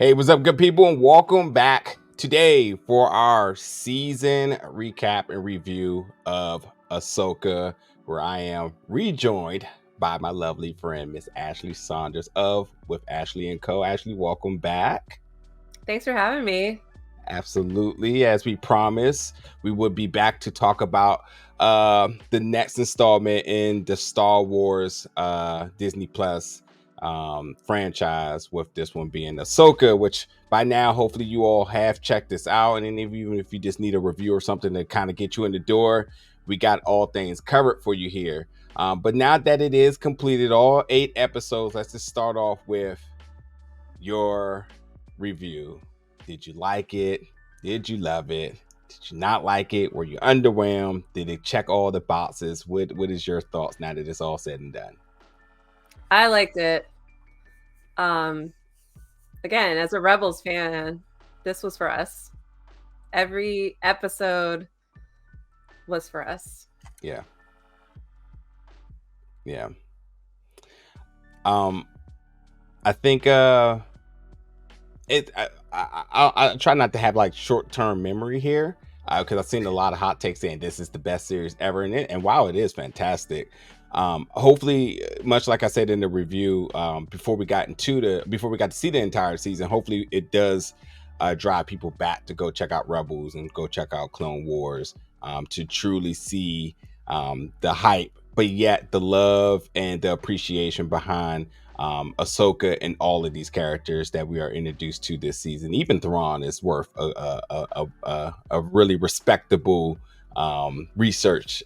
Hey, what's up, good people, and welcome back today for our season recap and review of Ahsoka, where I am rejoined by my lovely friend, Miss Ashley Saunders of With Ashley and Co. Ashley, welcome back. Thanks for having me. Absolutely. As we promised, we would be back to talk about the next installment in the Star Wars Disney Plus franchise, with this one being Ahsoka, which by now, hopefully you all have checked this out. And then even if you just need a review or something to kind of get you in the door, we got all things covered for you here. But now that it is completed, all 8 episodes, let's just start off with your review. Did you like it? Did you love it? Did you not like it? Were you underwhelmed? Did it check all the boxes? What is your thoughts now that it's all said and done? I liked it. Again, as a Rebels fan, this was for us. Every episode was for us. Yeah. I think I try not to have like short-term memory here, because I've seen a lot of hot takes saying this is the best series ever in it, and wow, it is fantastic. Hopefully, much like I said in the review, before we got to see the entire season, hopefully it does drive people back to go check out Rebels and go check out Clone Wars, to truly see the hype, but yet the love and the appreciation behind Ahsoka and all of these characters that we are introduced to this season. Even Thrawn is worth a really respectable research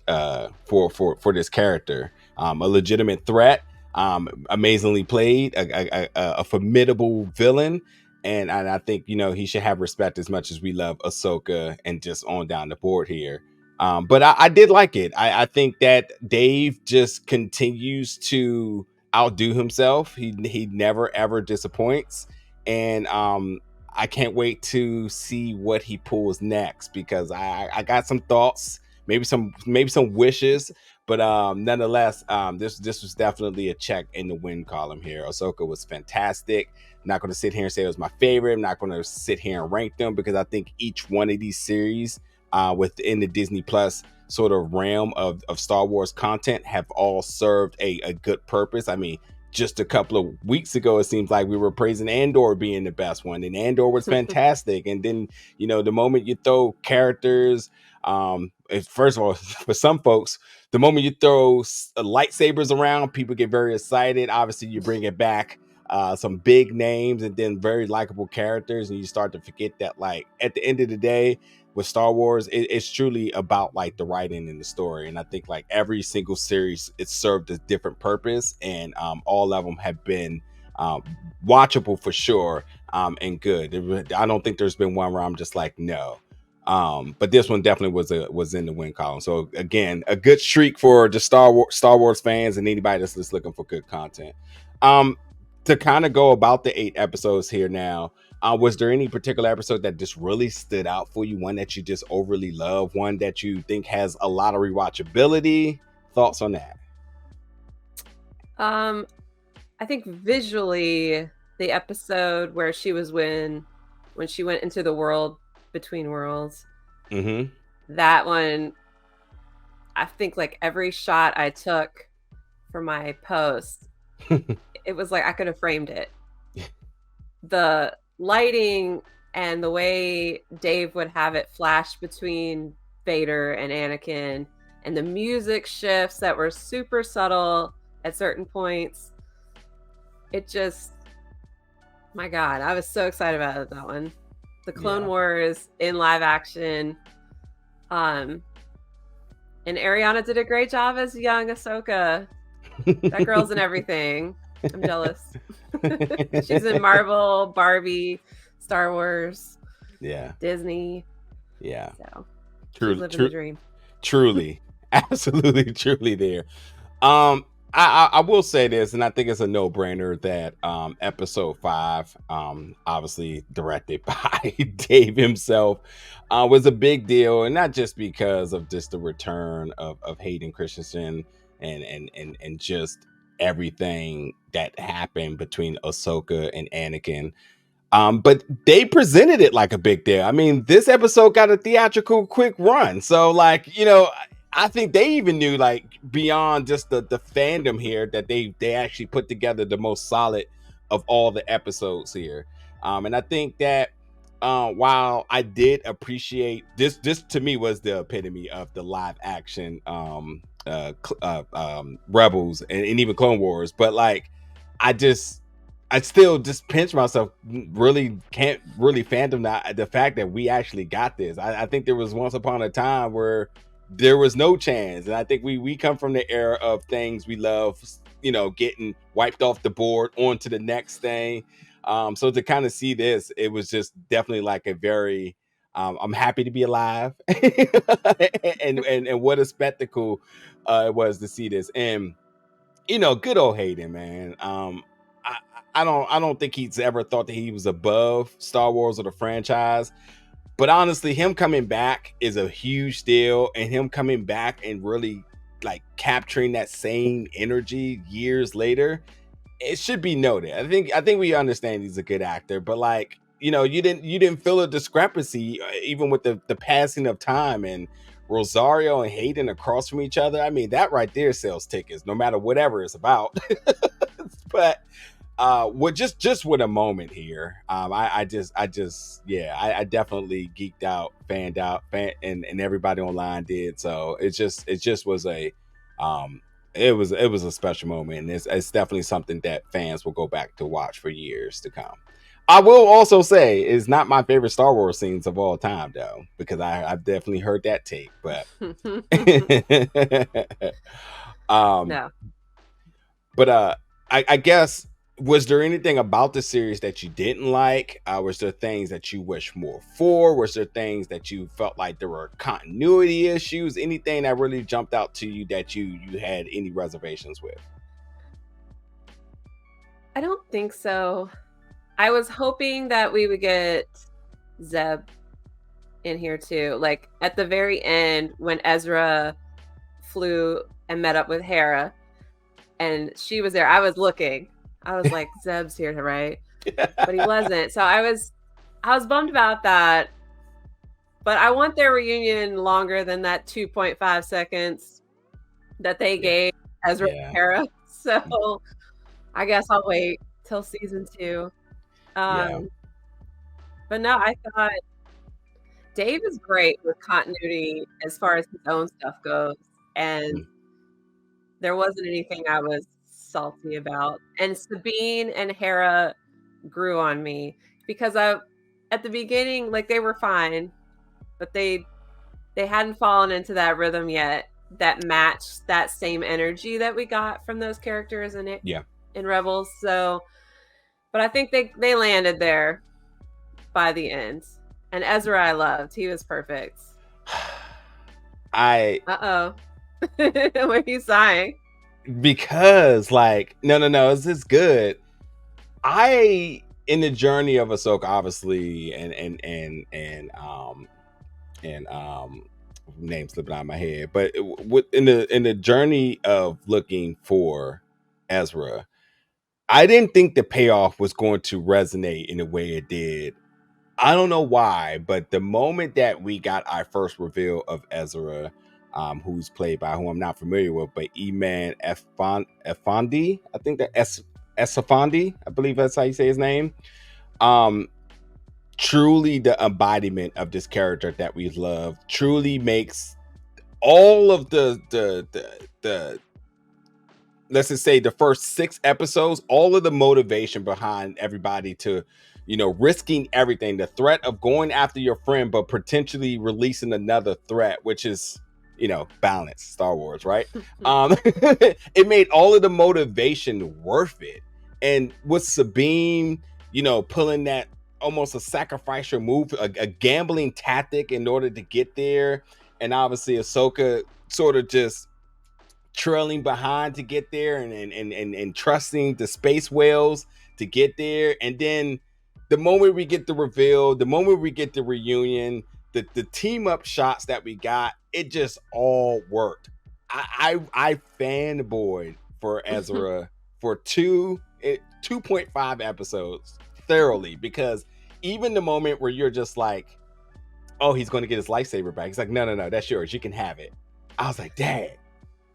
for this character. A legitimate threat, amazingly played, a formidable villain. And I think, he should have respect as much as we love Ahsoka and just on down the board here. But I did like it. I think that Dave just continues to outdo himself. He never ever disappoints, and I can't wait to see what he pulls next, because I got some thoughts, maybe some wishes, but nonetheless, this was definitely a check in the win column here. Ahsoka was fantastic. I'm not going to sit here and say it was my favorite. I'm not going to sit here and rank them, because I think each one of these series within the Disney Plus sort of realm of Star Wars content have all served a good purpose. I mean, just a couple of weeks ago, it seems like we were praising Andor being the best one, and Andor was fantastic. And then, the moment you throw characters, first of all, for some folks, the moment you throw lightsabers around, people get very excited. Obviously, you bring it back some big names and then very likable characters, and you start to forget that, like, at the end of the day, with Star Wars, it's truly about like the writing and the story. And I think like every single series, it served a different purpose, and all of them have been watchable for sure, and good. I don't think there's been one where I'm just like, no. But this one definitely was in the win column. So again, a good streak for the Star Wars fans and anybody that's just looking for good content. To kind of go about the 8 episodes here now, was there any particular episode that just really stood out for you? One that you just overly love? One that you think has a lot of rewatchability? Thoughts on that? I think visually, the episode where she was when she went into the world between worlds, that one, I think like every shot I took for my post, it was like I could have framed it. The lighting and the way Dave would have it flash between Vader and Anakin, and the music shifts that were super subtle at certain points. It just, my God, I was so excited about that one. The Clone Wars in live action. And Ariana did a great job as young Ahsoka. That girl's in everything. I'm jealous. She's in Marvel, Barbie, Star Wars, Disney. Yeah. So she's living the dream. Truly. Absolutely, truly there. I will say this, and I think it's a no-brainer, that episode 5, obviously directed by Dave himself, was a big deal, and not just because of just the return of Hayden Christensen and just everything that happened between Ahsoka and Anakin. But they presented it like a big deal. I mean, this episode got a theatrical quick run. So, like, I think they even knew, like, beyond just the fandom here, that they actually put together the most solid of all the episodes here. And I think that while I did appreciate this to me was the epitome of the live action Rebels and even Clone Wars. But like, I still just pinch myself. Really can't really fathom the fact that we actually got this. I think there was once upon a time where there was no chance, and I think we come from the era of things we love, getting wiped off the board onto the next thing. So to kind of see this, it was just definitely like a very I'm happy to be alive, and what a spectacle it was to see this. And good old Hayden, man. I, I don't think he's ever thought that he was above Star Wars or the franchise. But honestly, him coming back is a huge deal, and him coming back and really like capturing that same energy years later, it should be noted. I think we understand he's a good actor, but like, you didn't feel a discrepancy even with the passing of time and Rosario and Hayden across from each other. I mean, that right there sells tickets, no matter whatever it's about. But what just with a moment here, I definitely geeked out, fanned out, and everybody online did. So it just was it was a special moment, and it's definitely something that fans will go back to watch for years to come. I will also say it's not my favorite Star Wars scenes of all time, though, because I've definitely heard that take. But um, No. but I guess, was there anything about the series that you didn't like? Was there things that you wish more for? Was there things that you felt like there were continuity issues? Anything that really jumped out to you that you had any reservations with? I don't think so. I was hoping that we would get Zeb in here too. Like at the very end when Ezra flew and met up with Hera and she was there, I was looking. I was like, Zeb's here, right? But he wasn't. So I was bummed about that. But I want their reunion longer than that 2.5 seconds that they gave Ezra and Yeah. Hera. So I guess I'll wait till season 2. Yeah. But no, I thought Dave is great with continuity as far as his own stuff goes, and Mm. there wasn't anything I was salty about. And Sabine and Hera grew on me because at the beginning, like they were fine, but they hadn't fallen into that rhythm yet that matched that same energy that we got from those characters in it Yeah. in Rebels. So, but I think they landed there by the end. And Ezra, I loved. He was perfect. I Uh oh. What are you sighing? Because like, no, this is good. I in the journey of Ahsoka, obviously, and name slipping out of my head, but in the journey of looking for Ezra, I didn't think the payoff was going to resonate in the way it did. I don't know why, but the moment that we got our first reveal of Ezra, who's played by who I'm not familiar with, but Eman Efandi, I think that Esafandi, I believe that's how you say his name. Um, Truly the embodiment of this character that we love. Truly makes all of the let's just say the first 6 episodes, all of the motivation behind everybody to, risking everything, the threat of going after your friend, but potentially releasing another threat, which is, balance, Star Wars, right? It made all of the motivation worth it. And with Sabine, pulling that almost a sacrificial move, a gambling tactic in order to get there. And obviously Ahsoka sort of just trailing behind to get there, and trusting the space whales to get there. And then the moment we get the reveal, the moment we get the reunion, the team up shots that we got, it just all worked. I fanboyed for Ezra for 2.5 episodes. thoroughly, because even the moment where you're just like, oh, he's going to get his lightsaber back. He's like, no, that's yours. You can have it. I was like, Dad.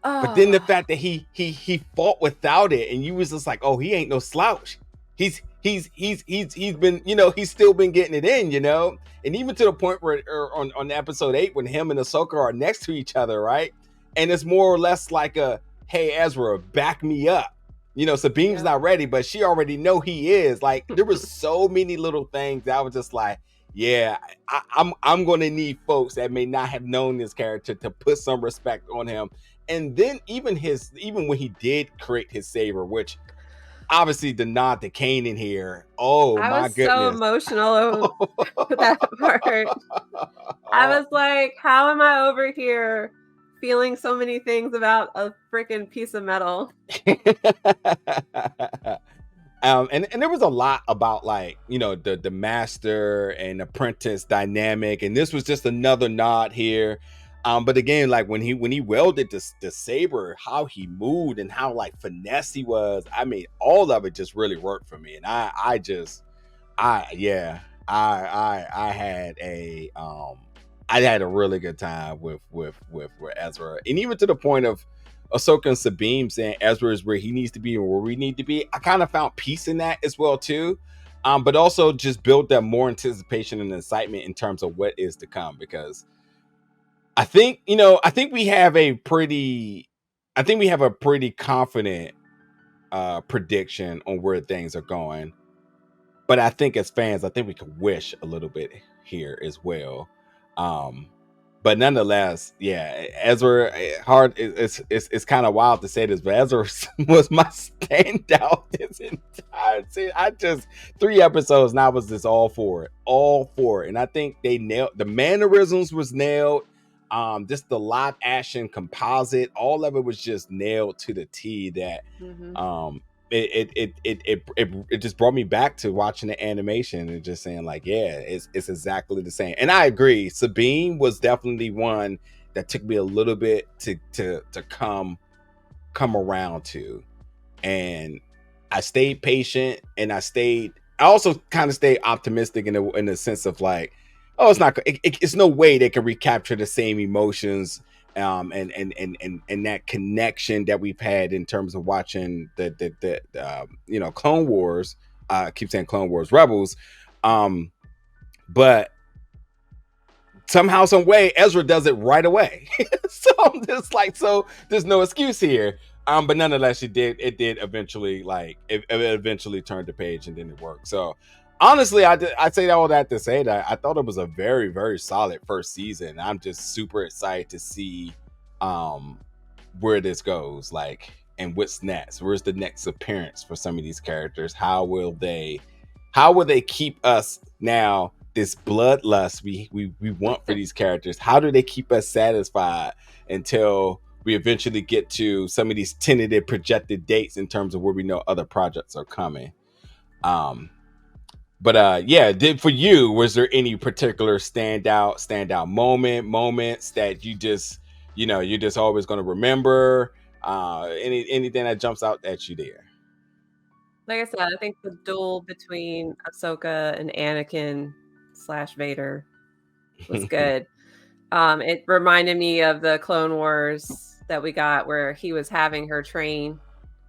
But then the fact that he fought without it, and you was just like, oh, he ain't no slouch. He's been, he's still been getting it in, and even to the point where on episode 8, when him and Ahsoka are next to each other, right? And it's more or less like a, hey, Ezra, back me up. Sabine's not ready, but she already know he is. Like, there was so many little things that I was just like, yeah, I'm gonna need folks that may not have known this character to put some respect on him. And then even when he did create his saber, which obviously the nod to Kanan here. Oh my goodness. I was so emotional with that part. I was like, how am I over here feeling so many things about a freaking piece of metal? And there was a lot about, like, the master and apprentice dynamic, and this was just another nod here. But again, like when he wielded the saber, how he moved and how like finesse he was, I mean, all of it just really worked for me. And I had a really good time with Ezra, and even to the point of Ahsoka and Sabine saying Ezra is where he needs to be and where we need to be. I kind of found peace in that as well too, but also just built that more anticipation and excitement in terms of what is to come, because I think we have a pretty confident prediction on where things are going, but I think as fans, I think we could wish a little bit here as well. But nonetheless, yeah, Ezra, it's kind of wild to say this, but Ezra was my standout this entire season. 3 episodes, and I was just all for it. And I think they nailed the mannerisms, was nailed. Just the live action composite, all of it was just nailed to the T. That it just brought me back to watching the animation and just saying like, yeah, it's exactly the same. And I agree, Sabine was definitely one that took me a little bit to come around to, and I stayed patient, and I also kind of stayed optimistic in the sense of like, oh, it's no way they can recapture the same emotions and that connection that we've had in terms of watching the Clone Wars. I keep saying Clone Wars Rebels, but somehow, some way, Ezra does it right away. So I'm just like, so there's no excuse here. But nonetheless, it did eventually, like, it eventually turned the page, and then it worked. So honestly, I say all that to say that I thought it was a very, very solid first season. I'm just super excited to see where this goes, like, and what's next. Where's the next appearance for some of these characters? How will they keep us now? This bloodlust we want for these characters. How do they keep us satisfied until we eventually get to some of these tentative projected dates in terms of where we know other projects are coming? But for you, was there any particular standout moments that you just, you're just always going to remember? Anything that jumps out at you there? Like I said, I think the duel between Ahsoka and Anakin / Vader was good. It reminded me of the Clone Wars that we got, where he was having her train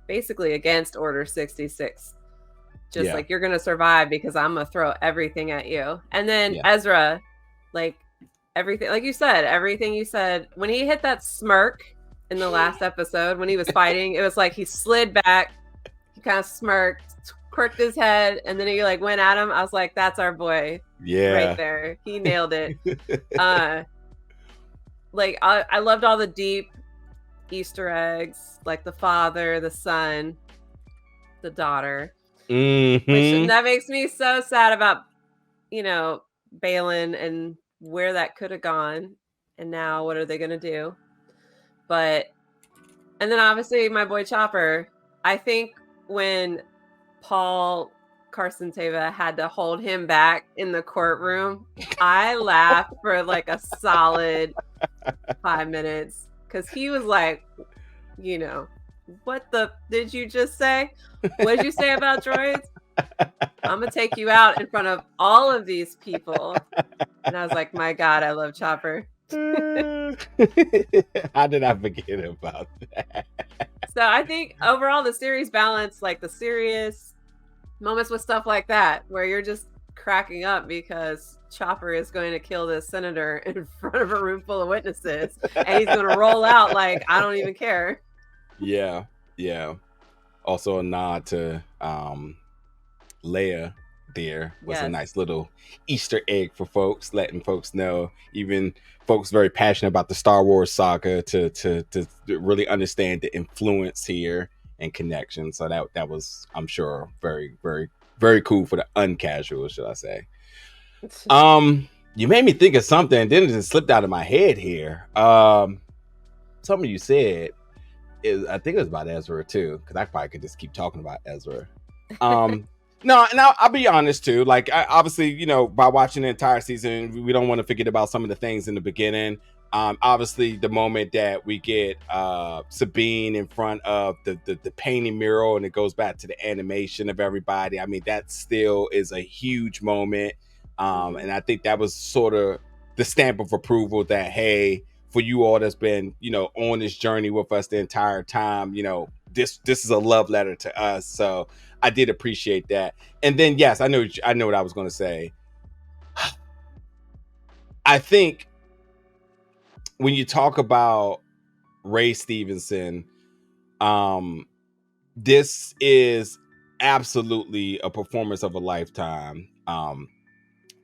basically against Order 66. Just like, you're going to survive because I'm going to throw everything at you. And then Ezra, like, everything, like you said, everything you said, when he hit that smirk in the last episode, when he was fighting, it was like he slid back, he kind of smirked, quirked his head, and then he like went at him. I was like, that's our boy. Right there. He nailed it. Like, I loved all the deep Easter eggs, like the father, the son, the daughter. Which that makes me so sad about, Balin and where that could have gone, and now what are they gonna do? And then obviously my boy Chopper. I think when Paul Carson Teva had to hold him back in the courtroom, I laughed for like a solid 5 minutes, because he was like, what the did you just say? What did you say about droids? I'm gonna take you out in front of all of these people. And I was like, my God, I love Chopper. How did I forget about that? So I think overall the series balanced like the serious moments with stuff like that, where you're just cracking up because Chopper is going to kill this senator in front of a room full of witnesses, and he's going to roll out like I don't even care. Yeah. Also a nod to Leia there was a Yes. nice little Easter egg for folks, letting folks know, even folks very passionate about the Star Wars saga, to really understand the influence here and connection. So that was, I'm sure, very, very, very cool for the uncasual, should I say. You made me think of something, then it just slipped out of my head here. Something you said is, I think it was about Ezra too, because I probably could just keep talking about Ezra. No, and I'll be honest too. Like, obviously, by watching the entire season, we don't want to forget about some of the things in the beginning. Obviously, the moment that we get Sabine in front of the painting mural, and it goes back to the animation of everybody. I mean, that still is a huge moment, and I think that was sort of the stamp of approval that, hey, for you all that's been on this journey with us the entire time, this is a love letter to us. So I did appreciate that. And then, yes, I know what I was going to say. I think when you talk about Ray Stevenson, this is absolutely a performance of a lifetime.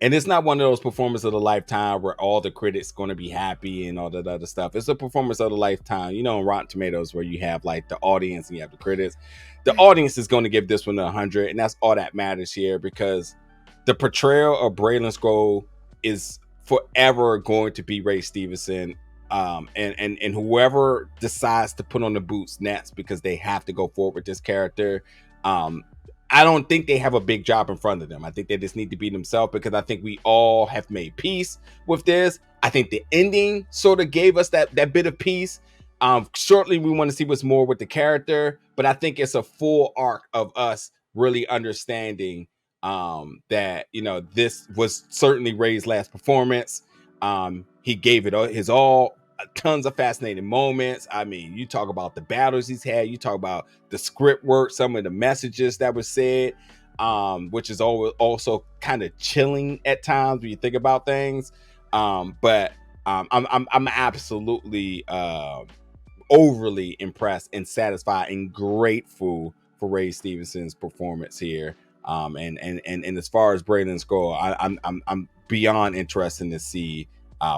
And it's not one of those performances of the lifetime where all the critics going to be happy and all that other stuff. It's a performance of the lifetime. In Rotten Tomatoes, where you have like the audience and you have the critics. The audience is going to give this one 100, and that's all that matters here, because the portrayal of Braylon Scroll is forever going to be Ray Stevenson. And whoever decides to put on the boots next, because they have to go forward with this character, I don't think they have a big job in front of them. I think they just need to be themselves, because I think we all have made peace with this. I think the ending sort of gave us that bit of peace. Shortly, we want to see what's more with the character, but I think it's a full arc of us really understanding that, this was certainly Ray's last performance. He gave it his all. Tons of fascinating moments. I mean, you talk about the battles he's had, you talk about the script work, some of the messages that were said, which is also kind of chilling at times when you think about things. But I'm absolutely overly impressed and satisfied and grateful for Ray Stevenson's performance here. And as far as Braylon's goal, I'm beyond interested to see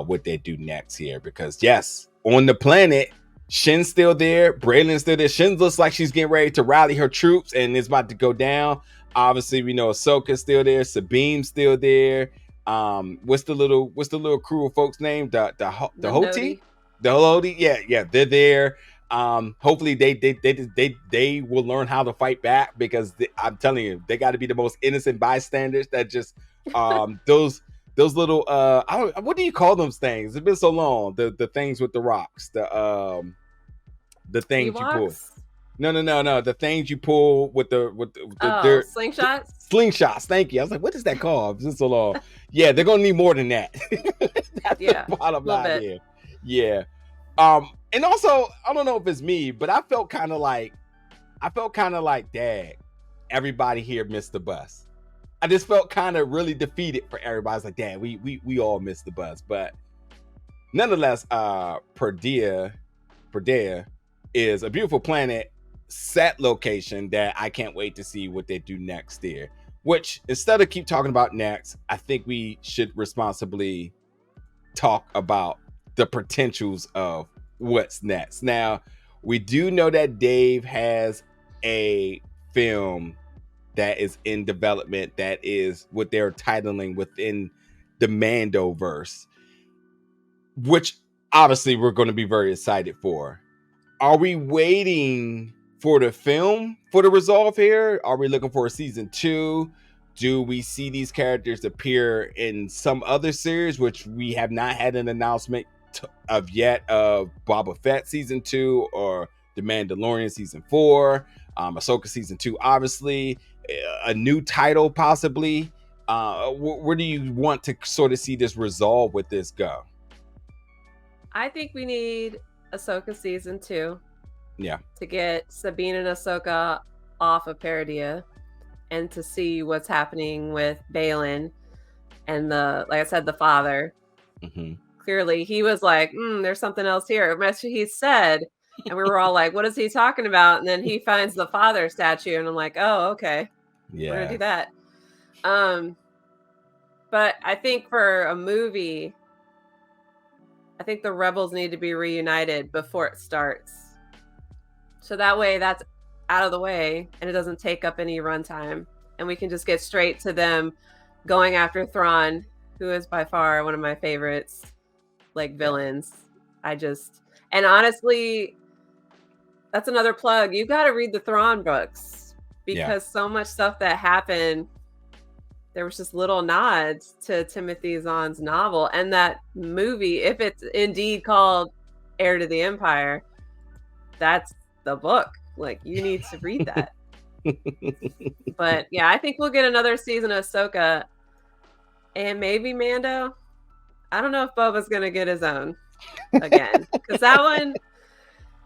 what they do next here, because yes, on the planet, Shin's still there, Braylon's still there. Shin looks like she's getting ready to rally her troops and it's about to go down. Obviously, we know Ahsoka's still there, Sabine's still there. What's the little crew of folks named? The Hoti? The Hoti? Yeah, they're there. Hopefully they will learn how to fight back, because I'm telling you, they got to be the most innocent bystanders that just those little what do you call those things? It's been so long. The things with the rocks, the things you pull. No. The things you pull with the dirt. Slingshots. Slingshots. Thank you. I was like, what is that called? It's been so long. Yeah, they're gonna need more than that. That's the bottom line here. Yeah. And also, I don't know if it's me, but I felt kind of like, dang, everybody here missed the bus. I just felt kind of really defeated for everybody. It's like, damn, we all missed the bus. But nonetheless, Perdea is a beautiful planet set location that I can't wait to see what they do next there. Which, instead of keep talking about next, I think we should responsibly talk about the potentials of what's next. Now, we do know that Dave has a film that is in development, that is what they're titling within the Mandoverse, which obviously we're going to be very excited for. Are we waiting for the film for the resolve here? Are we looking for a season 2? Do we see these characters appear in some other series, which we have not had an announcement of yet, of Boba Fett season 2 or The Mandalorian season 4, Ahsoka season 2? Obviously, a new title possibly? Where do you want to sort of see this resolve with this go? I think we need Ahsoka season 2. Yeah. To get Sabine and Ahsoka off of Paradia and to see what's happening with Balin and like I said, the father. Mm-hmm. Clearly, he was like, there's something else here. He said, and we were all like, what is he talking about? And then he finds the father statue, and I'm like, oh, okay. Yeah. We're going to do that. But I think for a movie, I think the Rebels need to be reunited before it starts. So that way that's out of the way and it doesn't take up any runtime. And we can just get straight to them going after Thrawn, who is by far one of my favorites, like villains. And honestly, that's another plug. You got to read the Thrawn books because so much stuff that happened, there was just little nods to Timothy Zahn's novel. And that movie, if it's indeed called Heir to the Empire, that's the book. Like, you need to read that. But yeah, I think we'll get another season of Ahsoka and maybe Mando. I don't know if Boba's gonna get his own again, because that one,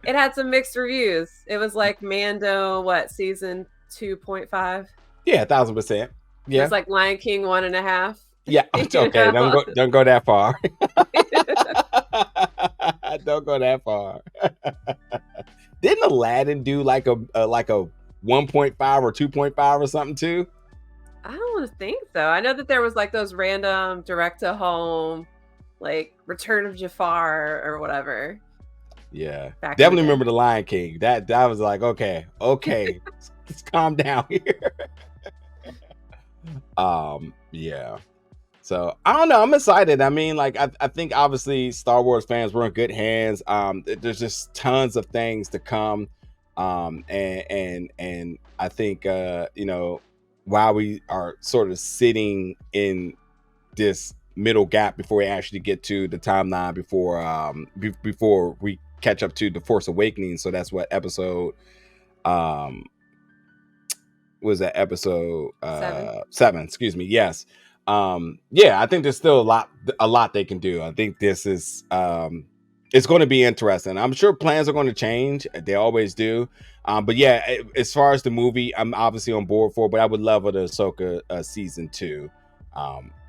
it had some mixed reviews. It was like Mando, season 2.5? Yeah, 1,000%. Yeah, it's like Lion King 1.5. Yeah, it's okay. Don't go that far. Don't go that far. Didn't Aladdin do like a 1.5 or 2.5 or something too? I don't think so. I know that there was like those random direct to home, like Return of Jafar or whatever. Yeah, definitely remember the Lion King. That was like, okay, let's calm down here. Yeah. So I don't know. I'm excited. I mean, like I think obviously Star Wars fans were in good hands. There's just tons of things to come. And I think while we are sort of sitting in this middle gap before we actually get to the timeline before we catch up to The Force Awakens. So that's what episode was that episode 7, excuse me. Yes. I think there's still a lot they can do. I think this is it's going to be interesting. I'm sure plans are going to change. They always do. But yeah, as far as the movie, I'm obviously on board for it, but I would love the Ahsoka season 2.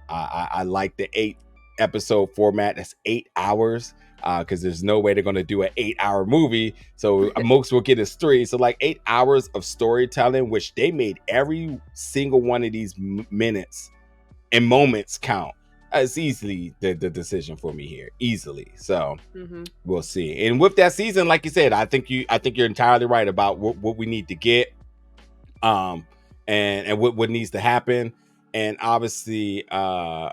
I like the 8 episode format. That's 8 hours. Because there's no way they're going to do an 8-hour movie. So most will get is 3. So like 8 hours of storytelling, which they made every single one of these minutes and moments count. It's easily the decision for me here, easily. So we'll see. And with that season, like you said, I think you're entirely right about what we need to get, and what needs to happen. And obviously, Hera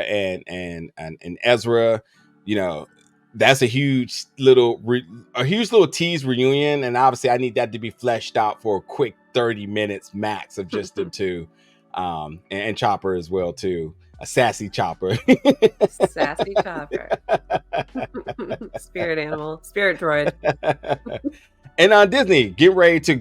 and Ezra, that's a huge little tease reunion, and obviously I need that to be fleshed out for a quick 30 minutes max of just them two, and Chopper as well too, a sassy Chopper. Sassy Chopper. Spirit animal, spirit droid. And Disney, get ready to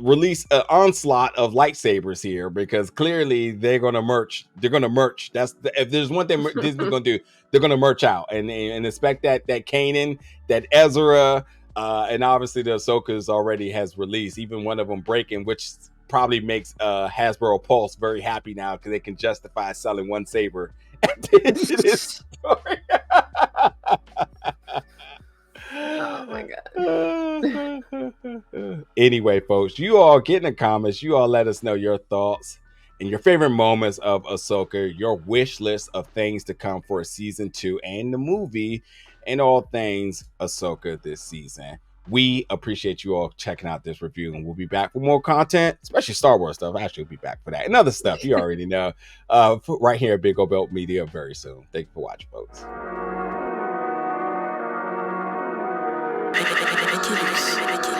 release an onslaught of lightsabers here, because clearly they're gonna merch. If there's one thing Disney's gonna do, they're gonna merch out and expect that Kanan, that Ezra, and obviously the Ahsoka's already has released. Even one of them breaking, which probably makes Hasbro Pulse very happy now because they can justify selling one saber at the end of this story. Oh my god. Anyway, folks, you all get in the comments. You all let us know your thoughts and your favorite moments of Ahsoka, your wish list of things to come for season 2 and the movie, and all things Ahsoka this season. We appreciate you all checking out this review, and we'll be back with more content, especially Star Wars stuff. Actually, we'll be back for that and other stuff you already know, right here at Big O Belt Media very soon. Thank you for watching, folks. I